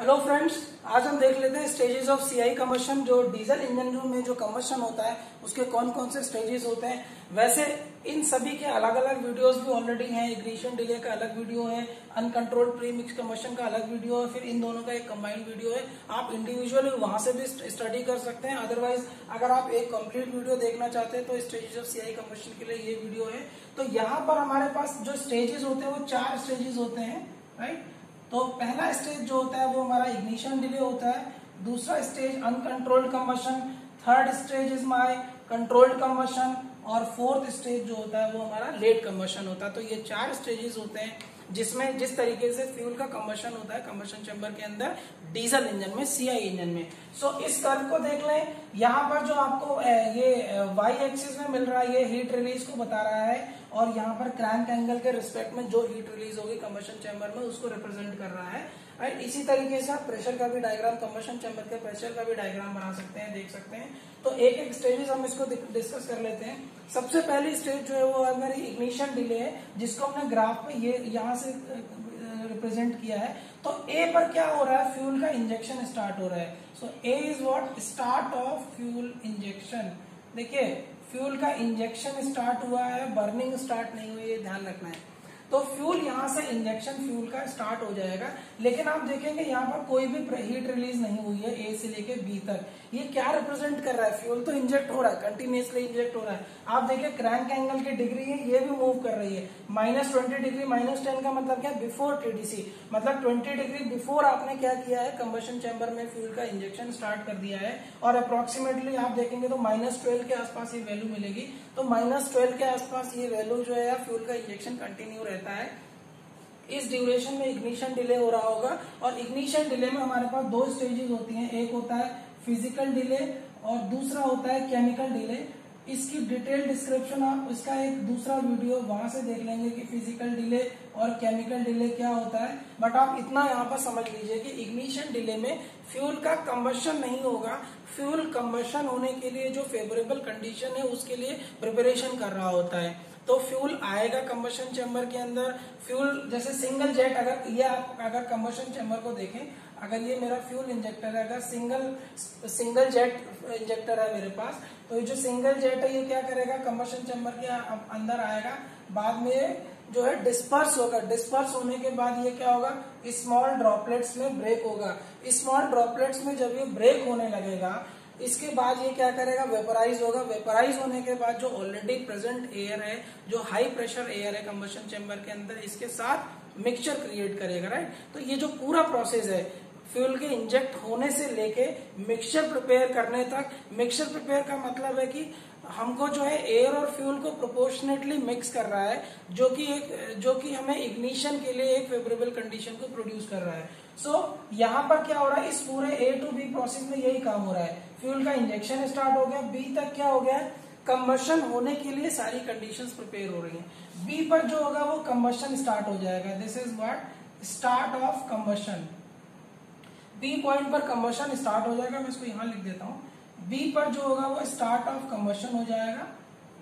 Hello friends, आज हम देख लेते हैं स्टेजेस ऑफ सीआई कम्बशन। जो डीजल इंजन में जो कम्बशन होता है उसके कौन कौन से स्टेजेस होते हैं। वैसे इन सभी के अलग अलग वीडियोस भी ऑलरेडी हैं। इग्निशन डिले का अलग वीडियो है, अनकंट्रोल्ड प्री मिक्स कम्बशन का अलग वीडियो है, फिर इन दोनों का एक कंबाइंड वीडियो है। आप इंडिविजुअली वहां से भी स्टडी कर सकते हैं। अदरवाइज अगर आप एक कंप्लीट वीडियो देखना चाहते हैं तो स्टेजेस ऑफ सीआई कम्बशन के लिए ये वीडियो है। तो यहाँ पर हमारे पास जो स्टेजेस होते हैं वो 4 स्टेजेस होते हैं, राइट। तो पहला स्टेज जो होता है वो हमारा इग्निशन डिले होता है। दूसरा stage uncontrolled combustion, third stage is my controlled combustion और फोर्थ स्टेज जो होता है वो हमारा लेट कंबशन होता है। तो ये 4 स्टेजेस होते हैं जिसमें जिस तरीके से फ्यूल का कंबशन होता है कंबशन चैम्बर के अंदर डीजल इंजन में, सीआई इंजन में। सो इस कर्व को देख लें। यहाँ पर जो आपको ये वाई एक्सिस में मिल रहा है ये हीट रिलीज को बता रहा है, और यहाँ पर क्रैंक एंगल के रिस्पेक्ट में जो हीट रिलीज होगी कंबशन चैम्बर में उसको रिप्रेजेंट कर रहा है, राइट। इसी तरीके से आप प्रेशर का भी डायग्राम, कंबशन चैम्बर के प्रेशर का भी डायग्राम बना सकते हैं, देख सकते हैं। तो एक एक स्टेजेस हम इसको डिस्कस कर लेते हैं। सबसे पहली स्टेज जो है वो हमारी इग्निशन डिले है, जिसको हमने ग्राफ में ये यहाँ से रिप्रेजेंट किया है। तो ए पर क्या हो रहा है, फ्यूल का इंजेक्शन स्टार्ट हो रहा है। So A is what, start of fuel injection. देखिए फ्यूल का इंजेक्शन स्टार्ट हुआ है, बर्निंग स्टार्ट नहीं हुई है, ध्यान रखना है। तो फ्यूल यहां से इंजेक्शन फ्यूल का स्टार्ट हो जाएगा, लेकिन आप देखेंगे यहाँ पर कोई भी हीट रिलीज नहीं हुई है ए से लेके बी तक। ये क्या रिप्रेजेंट कर रहा है, फ्यूल तो इंजेक्ट हो रहा है, कंटिन्यूसली इंजेक्ट हो रहा है। आप देखिए क्रैंक एंगल की डिग्री है, ये भी मूव कर रही है। -20 डिग्री, -10 का मतलब क्या, बिफोर टीडीसी, मतलब 20 डिग्री बिफोर आपने क्या किया है, कंबशन चैम्बर में फ्यूल का इंजेक्शन स्टार्ट कर दिया है। और अप्रोक्सीमेटली आप देखेंगे तो -12 के आसपास ये वैल्यू मिलेगी। तो -12 के आसपास ये वैल्यू जो है फ्यूल का इंजेक्शन कंटिन्यू रहता है। इस ड्यूरेशन में इग्निशन डिले हो रहा होगा। और इग्निशन डिले में हमारे पास 2 स्टेजेस होती हैं, एक होता है फिजिकल डिले और दूसरा होता है केमिकल डिले। इसकी डिटेल डिस्क्रिप्शन आप इसका एक दूसरा वीडियो वहां से देख लेंगे कि फिजिकल डिले और केमिकल डिले क्या होता है। बट आप इतना यहाँ पर समझ लीजिए कि इग्निशन डिले में फ्यूल का कंबशन नहीं होगा, फ्यूल कंबशन होने के लिए जो फेवरेबल कंडीशन है उसके लिए प्रिपरेशन कर रहा होता है। तो फ्यूल आएगा कंबशन चैम्बर के अंदर। फ्यूल जैसे सिंगल जेट, अगर ये आप अगर कंबशन चैम्बर को देखें, अगर ये मेरा फ्यूल इंजेक्टर है, अगर सिंगल जेट इंजेक्टर है मेरे पास, तो ये जो सिंगल जेट है ये क्या करेगा, कंबशन चैम्बर के अंदर आएगा, बाद में जो है डिस्पर्स होगा। डिस्पर्स होने के बाद ये क्या होगा, स्मॉल ड्रॉपलेट्स में ब्रेक होगा। स्मॉल ड्रॉपलेट्स में जब ये ब्रेक होने लगेगा, इसके बाद ये क्या करेगा, वेपराइज होगा। वेपराइज होने के बाद जो ऑलरेडी प्रेजेंट एयर है, जो हाई प्रेशर एयर है कंबशन चैम्बर के अंदर, इसके साथ मिक्सचर क्रिएट करेगा, राइट। तो ये जो पूरा प्रोसेस है फ्यूल के इंजेक्ट होने से लेके मिक्सचर प्रिपेयर करने तक, मिक्सचर प्रिपेयर का मतलब है कि हमको जो है एयर और फ्यूल को प्रोपोर्शनेटली मिक्स कर रहा है, जो कि हमें इग्निशन के लिए एक फेवरेबल कंडीशन को प्रोड्यूस कर रहा है। सो यहाँ पर क्या हो रहा है, इस पूरे ए टू बी प्रोसेस में यही काम हो रहा है। फ्यूल का इंजेक्शन स्टार्ट हो गया, बी तक क्या हो गया, कंबशन होने के लिए सारी कंडीशंस प्रिपेयर हो रही हैं। बी पर जो होगा वो कंबशन स्टार्ट हो जाएगा। This is what, start of combustion. B point पर कंबशन स्टार्ट हो जाएगा, मैं इसको यहां लिख देता हूं। बी पर जो होगा वो स्टार्ट ऑफ कंबशन हो जाएगा।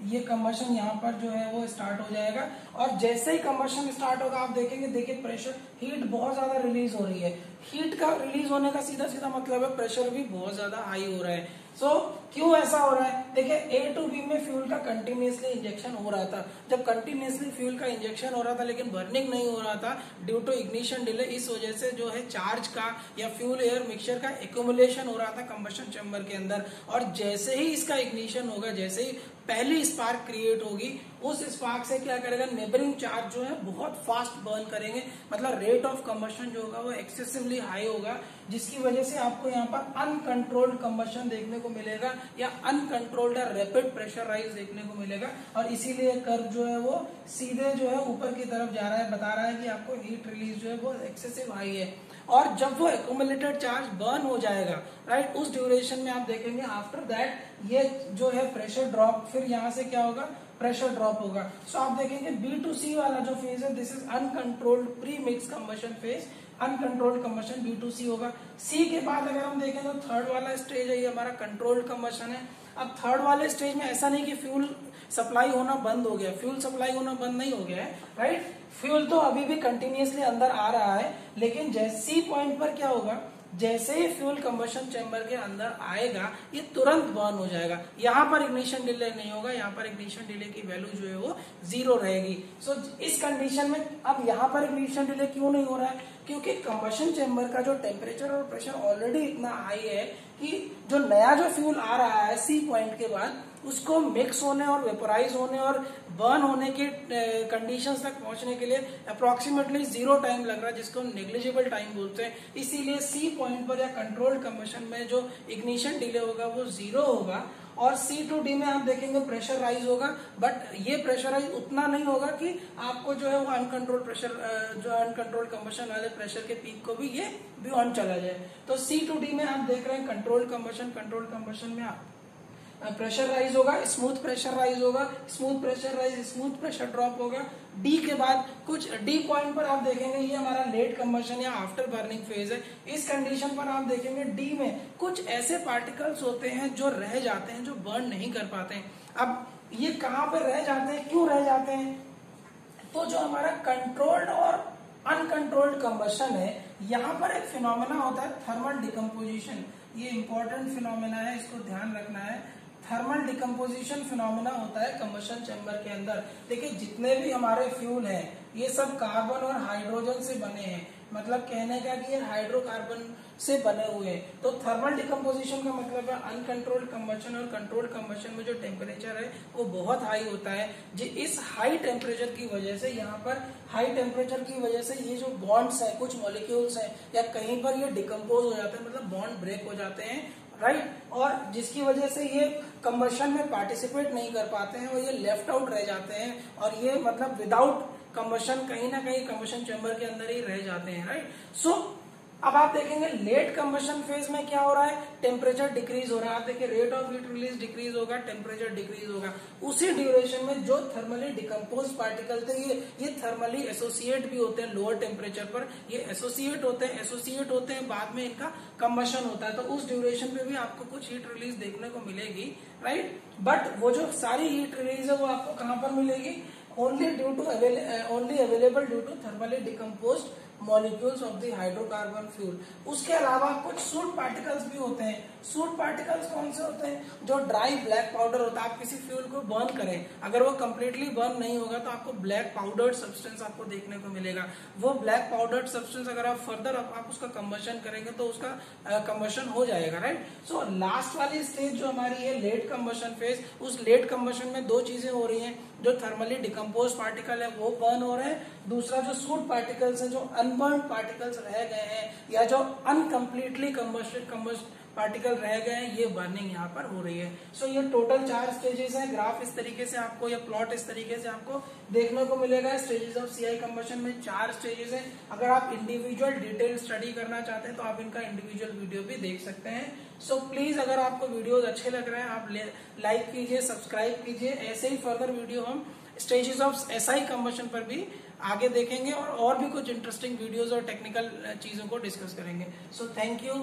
ये कंबशन यहाँ पर जो है वो स्टार्ट हो जाएगा, और जैसे ही कंबशन स्टार्ट होगा आप देखेंगे, देखिए प्रेशर, हीट बहुत ज्यादा रिलीज हो रही है। हीट का रिलीज होने का सीधा सीधा मतलब है प्रेशर भी बहुत ज्यादा हाई हो रहा है। सो क्यों ऐसा हो रहा है, देखिए ए टू बी में फ्यूल का कंटिन्यूसली इंजेक्शन हो रहा था। जब कंटिन्यूसली फ्यूल का इंजेक्शन हो रहा था लेकिन बर्निंग नहीं हो रहा था ड्यू टू इग्निशन डिले, इस वजह से जो है चार्ज का या फ्यूल एयर मिक्सचर का एक्यूमुलेशन हो रहा था कंबशन चैम्बर के अंदर। और जैसे ही इसका इग्निशन होगा, जैसे ही पहली स्पार्क क्रिएट होगी, उस स्पार्क से क्या करेगा, नेबरिंग चार्ज जो है बहुत फास्ट बर्न करेंगे, मतलब रेट ऑफ कंबशन जो होगा वो एक्सेसिवली हाई होगा, जिसकी वजह से आपको यहाँ पर अनकंट्रोल्ड कंबशन देखने को मिलेगा या अनकंट्रोल्ड रैपिड प्रेशर राइज देखने को मिलेगा। और इसीलिए कर्व जो है वो सीधे जो है ऊपर की तरफ जा रहा है, बता रहा है कि आपको हीट रिलीज जो है वो एक्सेसिव हाई है। और जब वो एक्यूमुलेटेड चार्ज बर्न हो जाएगा, राइट, उस ड्यूरेशन में आप देखेंगे आफ्टर दैट ये जो है प्रेशर ड्रॉप, फिर यहाँ से क्या होगा, प्रेशर ड्रॉप होगा। सो आप देखेंगे बी टू सी वाला जो फेज है, this is uncontrolled premix combustion phase, uncontrolled combustion B to C होगा। सी के बाद अगर हम देखें तो थर्ड वाला स्टेज है ये हमारा कंट्रोल्ड कंबशन है। अब थर्ड वाले स्टेज में ऐसा नहीं कि फ्यूल सप्लाई होना बंद हो गया, फ्यूल सप्लाई होना बंद नहीं हो गया है, राइट। फ्यूल तो अभी भी कंटिन्यूअसली अंदर आ रहा है, लेकिन जैसे सी पॉइंट पर क्या होगा, जैसे ही फ्यूल कंबशन चैम्बर के अंदर आएगा ये तुरंत बर्न हो जाएगा। यहाँ पर इग्निशन डिले नहीं होगा, यहाँ पर इग्निशन डिले की वैल्यू जो है वो 0 रहेगी। सो इस कंडीशन में अब यहाँ पर इग्निशन डिले क्यों नहीं हो रहा है, क्योंकि कंबशन चैम्बर का जो टेम्परेचर और प्रेशर ऑलरेडी इतना हाई है कि जो नया जो फ्यूल आ रहा है सी पॉइंट के बाद उसको मिक्स होने और वेपोराइज होने और बर्न होने के कंडीशंस तक पहुंचने के लिए अप्रोक्सीमेटली 0 टाइम लग रहा है, जिसको हम नेग्लिजिबल टाइम बोलते हैं। इसीलिए सी पॉइंट पर या कंट्रोल्ड कंबशन में जो इग्निशन डिले होगा वो 0 होगा। और सी टू डी में आप देखेंगे प्रेशर राइज होगा, बट ये प्रेशर राइज उतना नहीं होगा कि आपको जो है वो अनकंट्रोल्ड प्रेशर, जो अनकंट्रोल्ड कंबशन वाले प्रेशर के पीक को भी ये बियॉन्ड चला जाए। तो सी टू डी में आप देख रहे हैं कंट्रोल्ड कंबशन में आप प्रेशर राइज होगा, स्मूथ प्रेशर राइज होगा, smooth pressure rise, smooth pressure drop होगा। डी के बाद कुछ डी पॉइंट पर आप देखेंगे ये हमारा लेट कंबशन या आफ्टर बर्निंग फेज है। इस कंडीशन पर आप देखेंगे डी में कुछ ऐसे पार्टिकल्स होते हैं जो रह जाते हैं, जो बर्न नहीं कर पाते हैं। अब ये कहाँ पर रह जाते हैं, क्यों रह जाते हैं, तो जो हमारा कंट्रोल्ड और अनकंट्रोल्ड कंबशन है, यहाँ पर एक फिनोमेना होता है थर्मल डिकम्पोजिशन। ये इंपॉर्टेंट फिनोमेना है, इसको ध्यान रखना है। थर्मल डिकम्पोजिशन फिनोमेना होता है कंबशन चैम्बर के अंदर। देखिए जितने भी हमारे फ्यूल हैं ये सब कार्बन और हाइड्रोजन से बने हैं, मतलब कहने का कि ये हाइड्रोकार्बन से बने हुए हैं। तो थर्मल डिकम्पोजिशन का मतलब है अनकंट्रोल्ड कंबशन और कंट्रोल्ड कंबशन में जो टेम्परेचर है वो बहुत हाई होता है। इस हाई टेम्परेचर की वजह से, यहाँ पर हाई टेम्परेचर की वजह से ये जो बॉन्ड्स है, कुछ मॉलिक्यूल्स हैं या कहीं पर ये डिकम्पोज हो जाते हैं, मतलब बॉन्ड ब्रेक हो जाते हैं, राइट। और जिसकी वजह से ये कंबशन में पार्टिसिपेट नहीं कर पाते हैं और ये लेफ्ट आउट रह जाते हैं और ये मतलब विदाउट कंबशन कहीं ना कहीं कंबशन चैम्बर के अंदर ही रह जाते हैं, राइट। सो अब आप देखेंगे लेट कंबशन फेज में क्या हो रहा है, टेम्परेचर डिक्रीज हो रहा है। आप देखिए rate of heat release decrease होगा, टेम्परेचर डिक्रीज होगा। उसी ड्यूरेशन में जो थर्मली डिकम्पोज पार्टिकल थे ये थर्मली एसोसिएट भी होते हैं लोअर टेम्परेचर पर, ये एसोसिएट होते हैं बाद में इनका कंबशन होता है। तो उस ड्यूरेशन पे भी आपको कुछ हीट रिलीज देखने को मिलेगी, राइट। बट वो जो सारी हीट रिलीज है वो आपको कहाँ पर मिलेगी, only available due to thermally decomposed molecules of the hydrocarbon fuel। उसके अलावा कुछ सूट पार्टिकल्स भी होते हैं। सूट पार्टिकल्स कौन से होते हैं, जो ड्राई ब्लैक पाउडर होता है। आप किसी फ्यूल को बर्न करें, अगर वो कंप्लीटली बर्न नहीं होगा तो आपको ब्लैक पाउडर्ड सब्सटेंस आपको देखने को मिलेगा। वो ब्लैक पाउडर्ड सब्सटेंस अगर आप फर्दर आप उसका कंबशन करेंगे तो उसका कंबशन हो जाएगा, राइट। सो लास्ट वाली स्टेज जो हमारी है लेट कंबशन फेज, उस लेट कंबशन में दो चीजें हो रही हैं, जो थर्मली डिकम्पोज पार्टिकल है वो बर्न हो रहे हैं, दूसरा जो सूट पार्टिकल्स हैं, जो अनबर्न पार्टिकल्स रह गए हैं या जो अनकम्प्लीटली कंबस्ट पार्टिकल रह गए हैं, ये बर्निंग यहाँ पर हो रही है। सो ये टोटल 4 स्टेजेस हैं। ग्राफ इस तरीके से आपको या प्लॉट इस तरीके से आपको देखने को मिलेगा। स्टेजेस ऑफ सीआई कंबशन में 4 स्टेजेस हैं। अगर आप इंडिविजुअल डिटेल स्टडी करना चाहते हैं तो आप इनका इंडिविजुअल वीडियो भी देख सकते हैं। सो प्लीज अगर आपको वीडियोज अच्छे लग रहे हैं आप लाइक कीजिए, सब्सक्राइब कीजिए। ऐसे ही फर्दर वीडियो हम स्टेजेस ऑफ एसआई कंबशन पर भी आगे देखेंगे और भी कुछ इंटरेस्टिंग वीडियोज और टेक्निकल चीजों को डिस्कस करेंगे। So thank you.